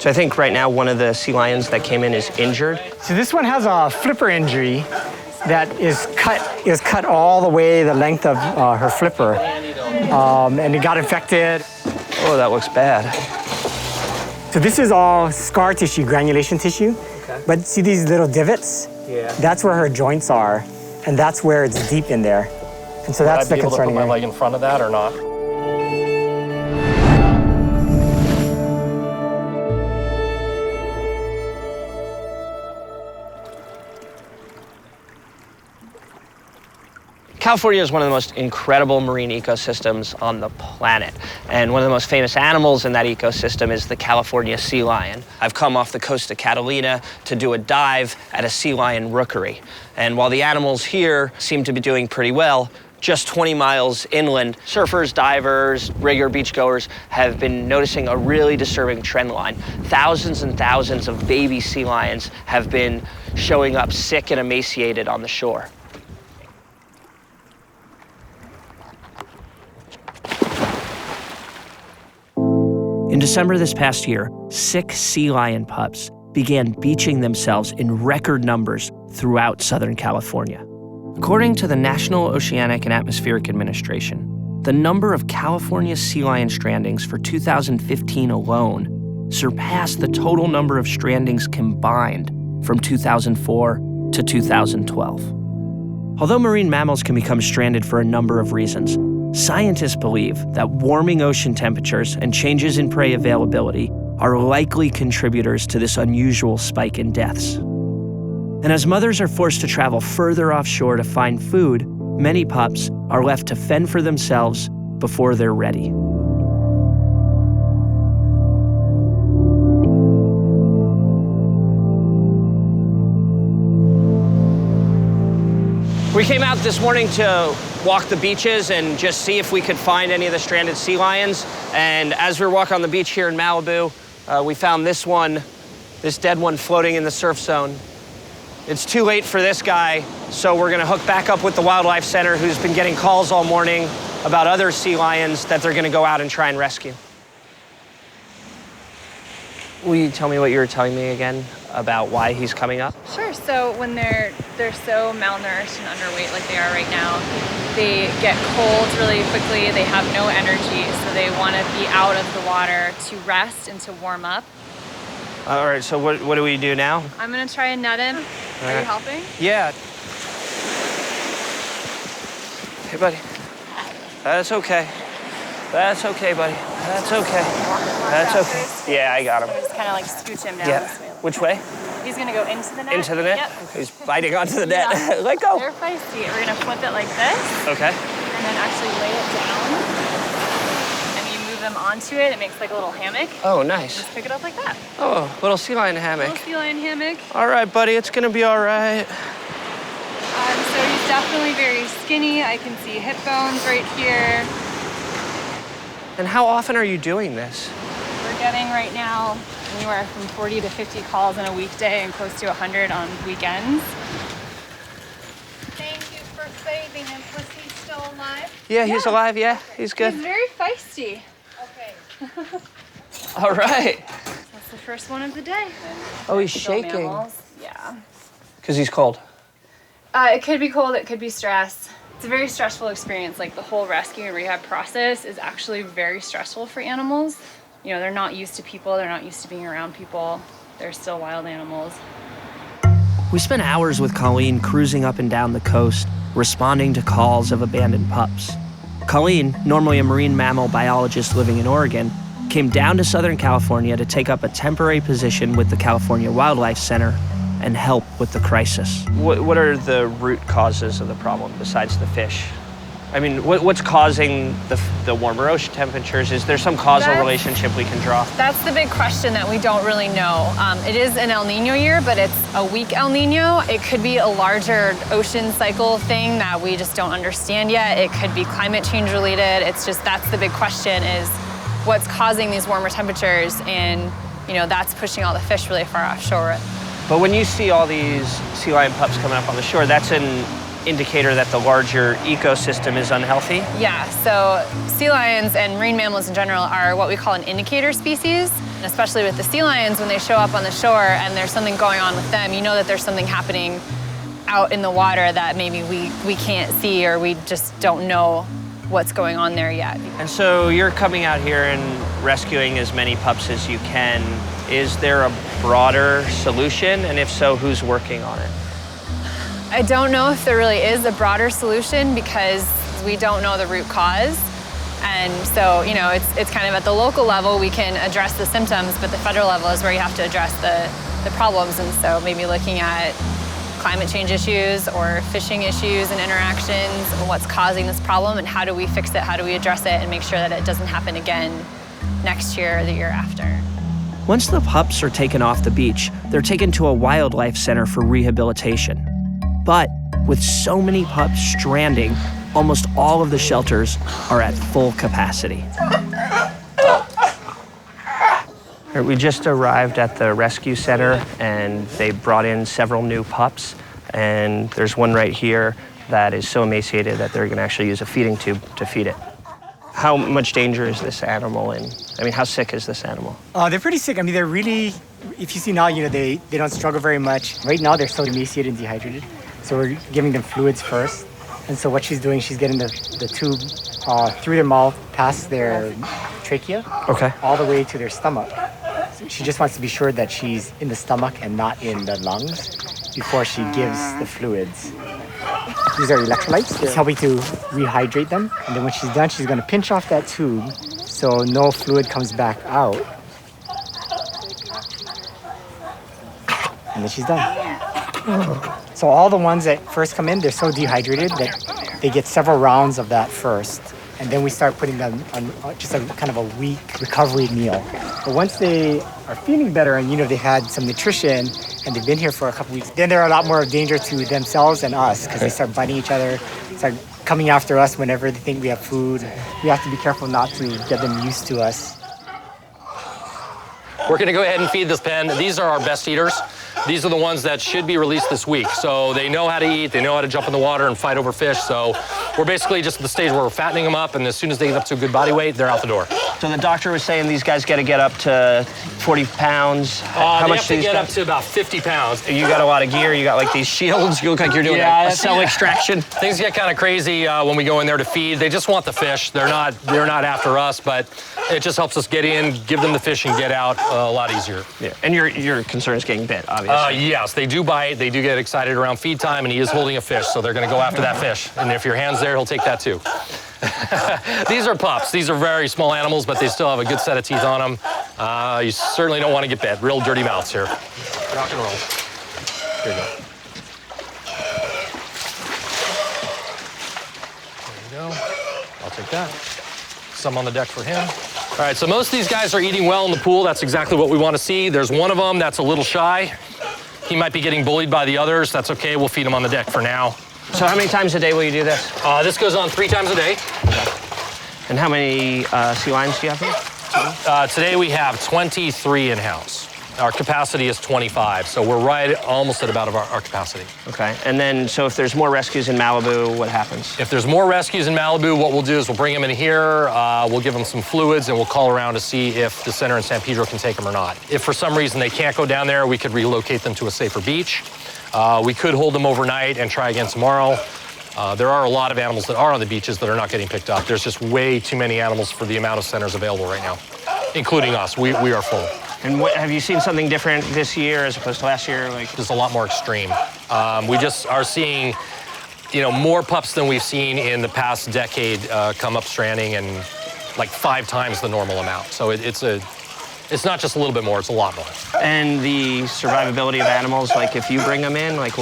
So I think right now one of the sea lions that came in is injured. So this one has a flipper injury that is cut all the way the length of her flipper, and it got infected. Oh, that looks bad. So this is all scar tissue, granulation tissue. Okay. But see these little divots? Yeah. That's where her joints are, and that's where it's deep in there. And so that's the concerning area. Would I be able to put my leg in front of that or not? California is one of the most incredible marine ecosystems on the planet. And one of the most famous animals in that ecosystem is the California sea lion. I've come off the coast of Catalina to do a dive at a sea lion rookery. And while the animals here seem to be doing pretty well, just 20 miles inland, surfers, divers, regular beachgoers have been noticing a really disturbing trend line. Thousands and thousands of baby sea lions have been showing up sick and emaciated on the shore. In December this past year, 6 sea lion pups began beaching themselves in record numbers throughout Southern California. According to the National Oceanic and Atmospheric Administration, the number of California sea lion strandings for 2015 alone surpassed the total number of strandings combined from 2004 to 2012. Although marine mammals can become stranded for a number of reasons, scientists believe that warming ocean temperatures and changes in prey availability are likely contributors to this unusual spike in deaths. And as mothers are forced to travel further offshore to find food, many pups are left to fend for themselves before they're ready. We came out this morning to walk the beaches and just see if we could find any of the stranded sea lions. And as we were walking on the beach here in Malibu, we found this dead one floating in the surf zone. It's too late for this guy, so we're gonna hook back up with the Wildlife Center, who's been getting calls all morning about other sea lions that they're gonna go out and try and rescue. Will you tell me what you were telling me again about why he's coming up? Sure. So when they're so malnourished and underweight like they are right now, they get cold really quickly. They have no energy, so they want to be out of the water to rest and to warm up. All right, so what do we do now? I'm gonna try and net him. Are you helping? Yeah. Hey, buddy. That's okay. That's okay, buddy. That's okay. That's okay. Yeah, I got him. Just kind of like scooch him down this way. Which way? He's gonna go into the net. Into the net? Yep. He's biting onto the net. Yeah. Let go. They're feisty. We're gonna flip it like this. Okay. And then actually lay it down. And you move them onto it. It makes like a little hammock. Oh, nice. Just pick it up like that. Oh, little sea lion hammock. Little sea lion hammock. All right, buddy. It's gonna be all right. So he's definitely very skinny. I can see hip bones right here. And how often are you doing this? We're getting right now anywhere from 40 to 50 calls in a weekday and close to 100 on weekends. Thank you for saving him. Was he still alive? Yeah, he's alive. Yeah, he's good. He's very feisty. Okay. All right. That's the first one of the day. Oh, he's Still shaking. mammals. Yeah. Because he's cold. It could be cold. It could be stress. It's a very stressful experience. Like the whole rescue and rehab process is actually very stressful for animals. You know, they're not used to people. They're not used to being around people. They're still wild animals. We spent hours with Colleen cruising up and down the coast, responding to calls of abandoned pups. Colleen, normally a marine mammal biologist living in Oregon, came down to Southern California to take up a temporary position with the California Wildlife Center and help with the crisis. What are the root causes of the problem besides the fish? I mean, what's causing the warmer ocean temperatures? Is there some causal relationship we can draw? That's the big question that we don't really know. It is an El Nino year, but it's a weak El Nino. It could be a larger ocean cycle thing that we just don't understand yet. It could be climate change related. It's just, that's the big question, is what's causing these warmer temperatures, and that's pushing all the fish really far offshore. But when you see all these sea lion pups coming up on the shore, that's in indicator that the larger ecosystem is unhealthy? Yeah, so sea lions and marine mammals in general are what we call an indicator species. And especially with the sea lions, when they show up on the shore and there's something going on with them, you know that there's something happening out in the water that maybe we can't see, or we just don't know what's going on there yet. And so you're coming out here and rescuing as many pups as you can. Is there a broader solution? And if so, who's working on it? I don't know if there really is a broader solution because we don't know the root cause. And so, you know, it's kind of at the local level we can address the symptoms, but the federal level is where you have to address the problems. And so maybe looking at climate change issues or fishing issues and interactions, what's causing this problem and how do we fix it, how do we address it and make sure that it doesn't happen again next year or the year after. Once the pups are taken off the beach, they're taken to a wildlife center for rehabilitation. But with so many pups stranding, almost all of the shelters are at full capacity. We just arrived at the rescue center and they brought in several new pups. And there's one right here that is so emaciated that they're gonna actually use a feeding tube to feed it. How much danger is this animal in? I mean, how sick is this animal? They're pretty sick. I mean, they're really, if you see now, you know, they don't struggle very much. Right now, they're so emaciated and dehydrated. So we're giving them fluids first. And so what she's doing, she's getting the tube through their mouth, past their trachea, Okay. all the way to their stomach. So she just wants to be sure that she's in the stomach and not in the lungs before she gives the fluids. These are electrolytes. It's helping to rehydrate them. And then when she's done, she's going to pinch off that tube so no fluid comes back out. And then she's done. So all the ones that first come in, they're so dehydrated that they get several rounds of that first. And then we start putting them on just a kind of a weak recovery meal. But once they are feeling better and, you know, they've had some nutrition and they've been here for a couple weeks, then they're a lot more of danger to themselves and us because they start biting each other, start coming after us whenever they think we have food. We have to be careful not to get them used to us. We're gonna go ahead and feed this pen. These are our best eaters. These are the ones that should be released this week. So they know how to eat, they know how to jump in the water and fight over fish. So we're basically just at the stage where we're fattening them up, and as soon as they get up to a good body weight, they're out the door. So the doctor was saying these guys got to get up to 40 pounds. How much do they get up to about 50 pounds. You got a lot of gear. You got like these shields. You look like you're doing a cell extraction. Things get kind of crazy when we go in there to feed. They just want the fish. They're not after us, but it just helps us get in, give them the fish, and get out a lot easier. Yeah. And your concern is getting bit, obviously. Yes, they do bite. They do get excited around feed time, and he is holding a fish, so they're going to go after that fish. And if your hand's there, he'll take that too. These are pups. These are very small animals, but they still have a good set of teeth on them. You certainly don't want to get bit. Real dirty mouths here. Rock and roll. Here you go. There you go. I'll take that. Some on the deck for him. All right, so most of these guys are eating well in the pool. That's exactly what we want to see. There's one of them that's a little shy. He might be getting bullied by the others. That's okay. We'll feed him on the deck for now. So how many times a day will you do this? This goes on 3 times a day. And how many sea lions do you have here? Today we have 23 in-house. Our capacity is 25, so we're right almost at about our capacity. Okay, and then so if there's more rescues in Malibu, what happens? If there's more rescues in Malibu, what we'll do is we'll bring them in here, we'll give them some fluids, and we'll call around to see if the center in San Pedro can take them or not. If for some reason they can't go down there, we could relocate them to a safer beach. We could hold them overnight and try again tomorrow. There are a lot of animals that are on the beaches that are not getting picked up. There's just way too many animals for the amount of centers available right now, including us. We are full. And have you seen something different this year as opposed to last year? Like, just a lot more extreme. We just are seeing, more pups than we've seen in the past decade come up stranding, and like 5 times the normal amount. So it's not just a little bit more, it's a lot more. And the survivability of animals, like if you bring them in, like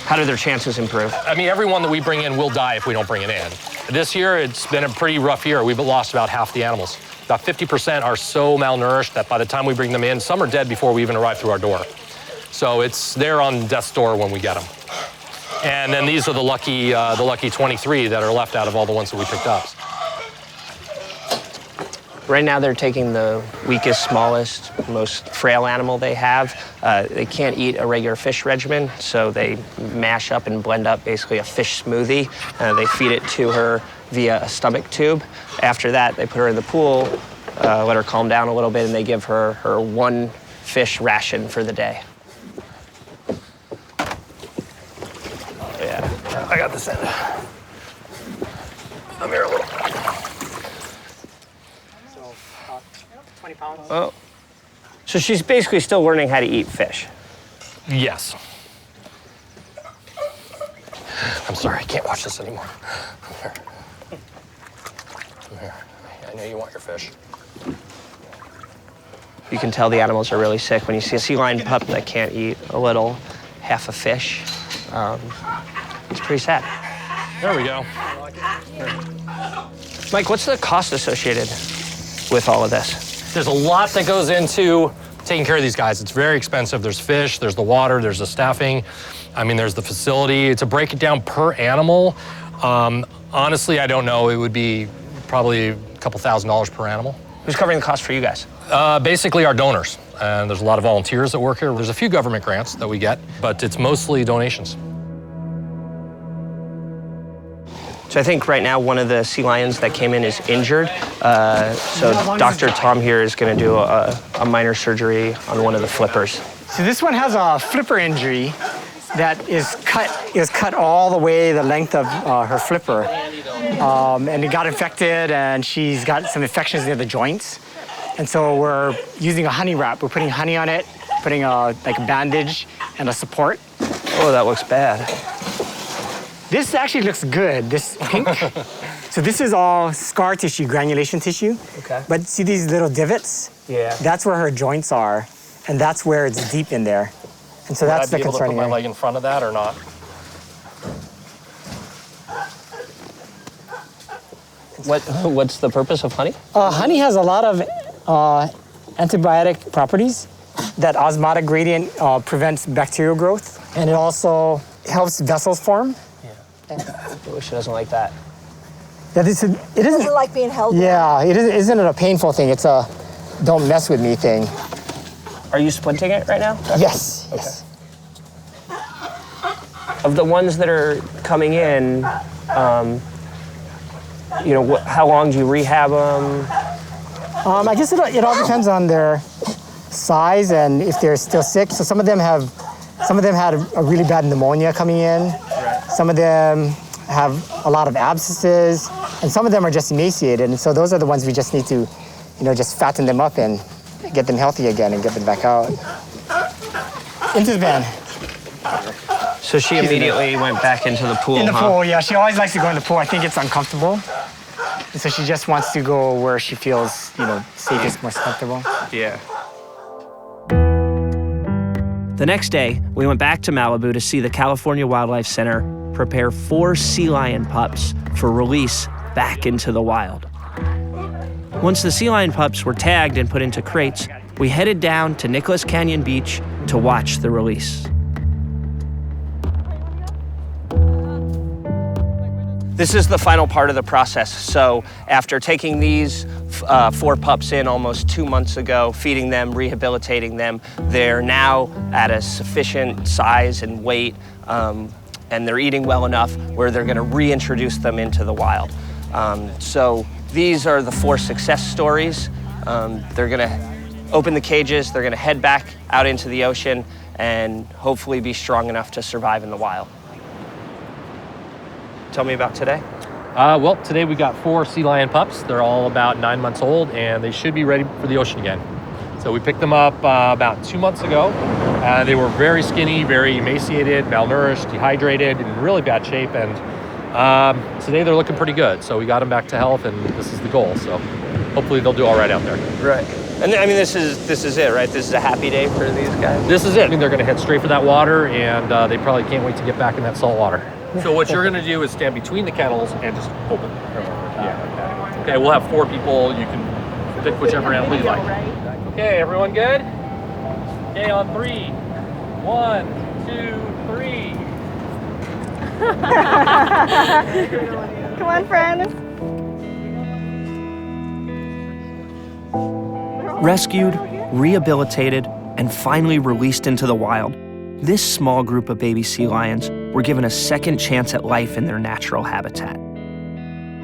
how do their chances improve? I mean, everyone that we bring in will die if we don't bring it in. This year, it's been a pretty rough year. We've lost about half the animals. About 50% are so malnourished that by the time we bring them in, some are dead before we even arrive through our door. So they're on death's door when we get them. And then these are the lucky 23 that are left out of all the ones that we picked up. Right now they're taking the weakest, smallest, most frail animal they have. They can't eat a regular fish regimen, so they mash up and blend up basically a fish smoothie. They feed it to her via a stomach tube. After that, they put her in the pool, let her calm down a little bit, and they give her her one fish ration for the day. Yeah, I got this end. Come here a little. 20 pounds. Oh. So she's basically still learning how to eat fish. Yes. I'm sorry, I can't watch this anymore. Come here. Come here. I know you want your fish. You can tell the animals are really sick when you see a sea lion pup that can't eat a little half a fish. It's pretty sad. There we go. Mike, what's the cost associated with all of this? There's a lot that goes into taking care of these guys. It's very expensive. There's fish, there's the water, there's the staffing. I mean, there's the facility. To break it down per animal, honestly, I don't know. It would be probably a couple $1,000s per animal. Who's covering the cost for you guys? Basically our donors. And there's a lot of volunteers that work here. There's a few government grants that we get, but it's mostly donations. So I think right now one of the sea lions that came in is injured. So Dr. Tom here is going to do a minor surgery on one of the flippers. So this one has a flipper injury that is cut all the way the length of her flipper. And it got infected, and she's got some infections near the joints. And so we're using a honey wrap. We're putting honey on it, putting like a bandage and a support. Oh, that looks bad. This actually looks good, this pink. So this is all scar tissue, granulation tissue. Okay. But see these little divots? Yeah. That's where her joints are, and that's where it's deep in there. And so that's the Would I be able to put concerning my area. leg in front of that or not? What's the purpose of honey? Honey has a lot of antibiotic properties. That osmotic gradient prevents bacterial growth, and it also helps vessels form. I wish she doesn't like that. That is, it Does isn't. it like being held? Yeah, isn't it a painful thing? It's a don't mess with me thing. Are you splinting it right now? Yes. Yes. Of the ones that are coming in, you know, how long do you rehab them? I guess it all depends on their size and if they're still sick. So some of them had a really bad pneumonia coming in. Right. Some of them have a lot of abscesses, and some of them are just emaciated. And so those are the ones we just need to, just fatten them up and get them healthy again and get them back out. Into the van. So she immediately went back into the pool, In the pool, yeah. She always likes to go in the pool. I think it's uncomfortable. And so she just wants to go where she feels, safest, most comfortable. Yeah. The next day, we went back to Malibu to see the California Wildlife Center prepare 4 sea lion pups for release back into the wild. Once the sea lion pups were tagged and put into crates, we headed down to Nicholas Canyon Beach to watch the release. This is the final part of the process. So after taking these 4 pups in almost 2 months ago, feeding them, rehabilitating them, they're now at a sufficient size and weight, and they're eating well enough where they're gonna reintroduce them into the wild. So these are the 4 success stories. They're gonna open the cages, they're gonna head back out into the ocean and hopefully be strong enough to survive in the wild. Tell me about today. Well, today we got 4 sea lion pups. They're all about 9 months old, and they should be ready for the ocean again. So we picked them up about 2 months ago. They were very skinny, very emaciated, malnourished, dehydrated, in really bad shape, and today they're looking pretty good. So we got them back to health, and this is the goal. So hopefully they'll do all right out there. Right. And I mean, this is it, right? This is a happy day for these guys. This is it. I mean, they're going to head straight for that water, and they probably can't wait to get back in that salt water. So what you're going to do is stand between the kennels and just open. Yeah. Okay, we'll have 4 people. You can pick whichever animal you like. Okay, everyone good? Okay, on 3. 1, 2, 3. Come on, friends. Rescued, rehabilitated, and finally released into the wild, this small group of baby sea lions were given a second chance at life in their natural habitat.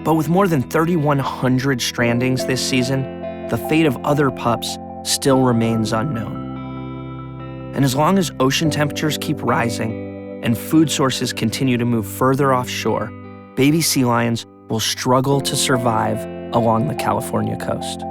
But with more than 3,100 strandings this season, the fate of other pups still remains unknown. And as long as ocean temperatures keep rising and food sources continue to move further offshore, baby sea lions will struggle to survive along the California coast.